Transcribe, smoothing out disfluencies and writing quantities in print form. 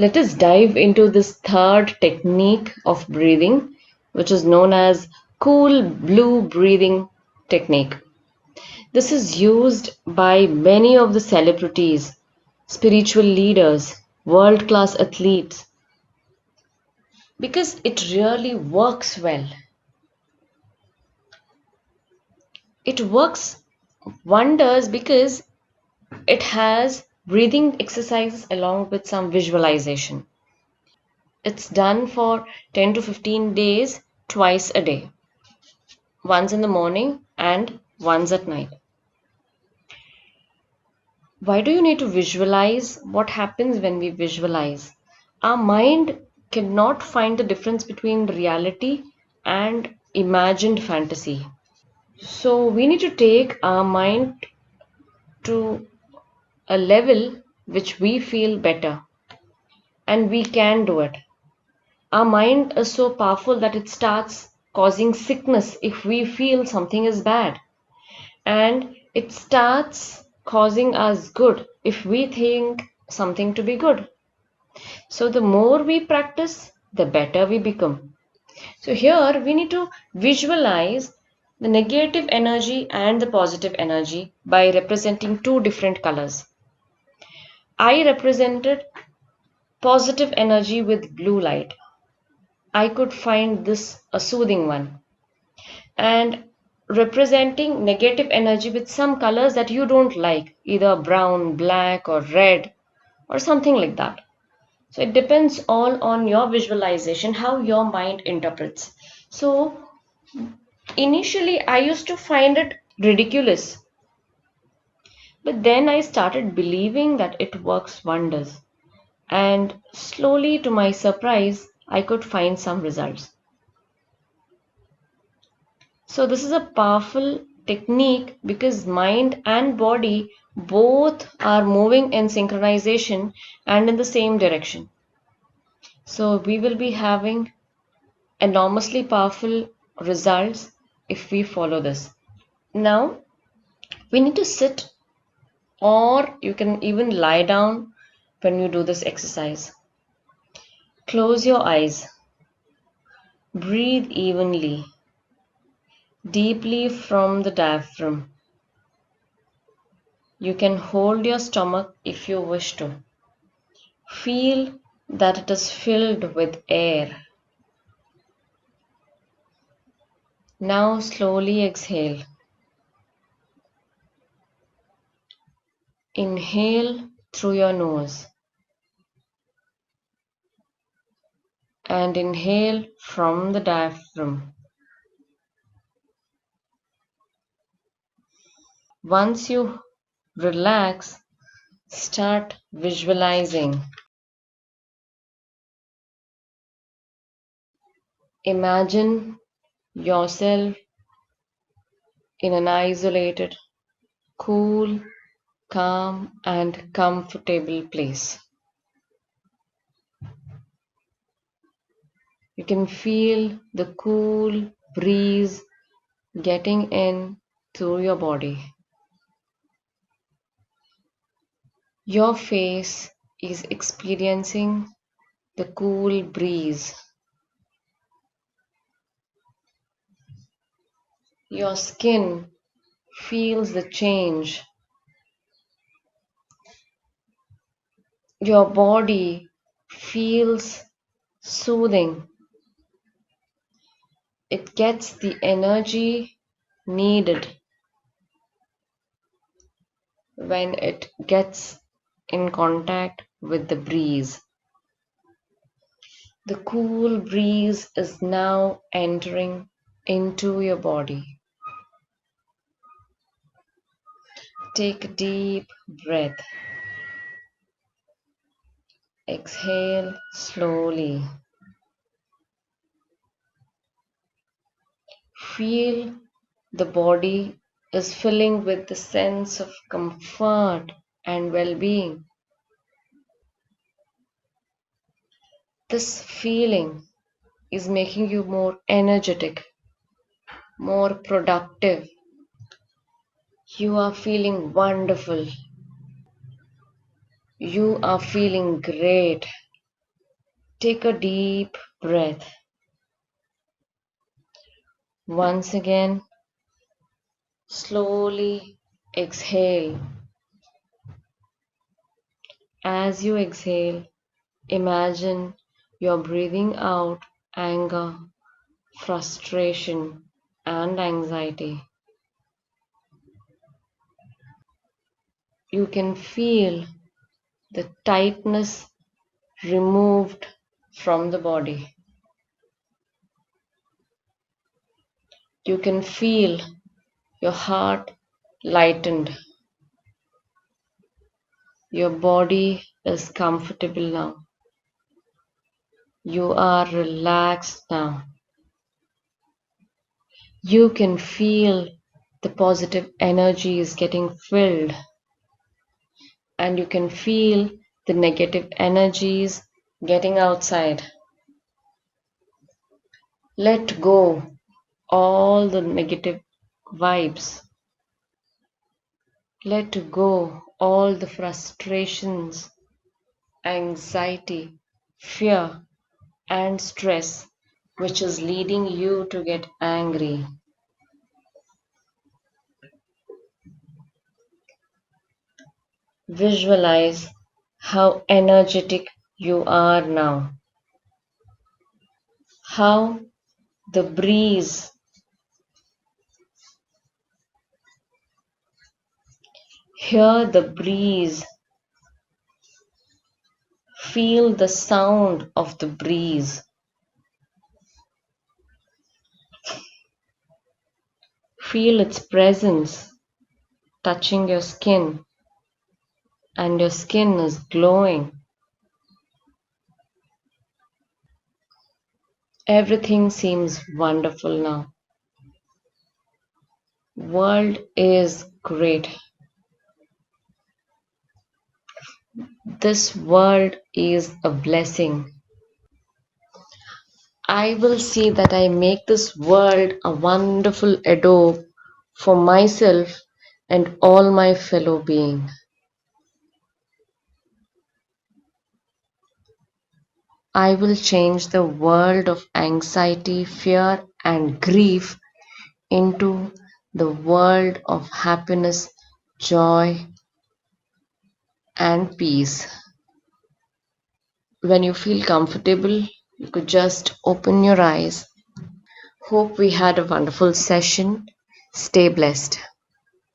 Let us dive into this third technique of breathing, which is known as cool blue breathing technique. This is used by many of the celebrities, spiritual leaders, world-class athletes, because it really works well. It works wonders because it has breathing exercises along with some visualization. It's done for 10 to 15 days, twice a day, once in the morning and once at night. Why do you need to visualize? What happens when we visualize? Our mind cannot find the difference between reality and imagined fantasy. So we need to take our mind to a level which we feel better, and we can do it. Our mind is so powerful that it starts causing sickness if we feel something is bad, and it starts causing us good if we think something to be good. So the more we practice, the better we become. So here we need to visualize the negative energy and the positive energy by representing two different colors. I represented positive energy with blue light. I could find this a soothing one. And representing negative energy with some colors that you don't like, either brown, black, or red, or something like that. So it depends all on your visualization, how your mind interprets. So initially, I used to find it ridiculous, but then I started believing that it works wonders. And slowly, to my surprise, I could find some results. So this is a powerful technique because mind and body both are moving in synchronization and in the same direction. So we will be having enormously powerful results if we follow this. Now we need to sit, or you can even lie down when you do this exercise. Close your eyes. Breathe evenly, deeply from the diaphragm. You can hold your stomach if you wish to. Feel that it is filled with air. Now slowly exhale. Inhale through your nose and inhale from the diaphragm. Once you relax, start visualizing. Imagine yourself in an isolated, cool, calm, and comfortable place. You can feel the cool breeze getting in through your body. Your face is experiencing the cool breeze. Your skin feels the change. Your body feels soothing. It gets the energy needed when it gets in contact with the breeze. The cool breeze is now entering into your body. Take a deep breath. Exhale slowly. Feel the body is filling with the sense of comfort and well-being. This feeling is making you more energetic, more productive. You are feeling wonderful. You are feeling great. Take a deep breath. Once again, slowly exhale. As you exhale, imagine you're breathing out anger, frustration, and anxiety. You can feel the tightness removed from the body. You can feel your heart lightened. Your body is comfortable now. You are relaxed now. You can feel the positive energy is getting filled, and you can feel the negative energies getting outside. Let go all the negative vibes. Let go all the frustrations, anxiety, fear, and stress which is leading you to get angry. Visualize how energetic you are now. How the breeze, hear the breeze, feel the sound of the breeze, feel its presence touching your skin, and your skin is glowing. Everything seems wonderful now. World is great. This world is a blessing. I will see that I make this world a wonderful adobe for myself and all my fellow beings. I will change the world of anxiety, fear, and grief into the world of happiness, joy, and peace. When you feel comfortable, you could just open your eyes. Hope we had a wonderful session. Stay blessed.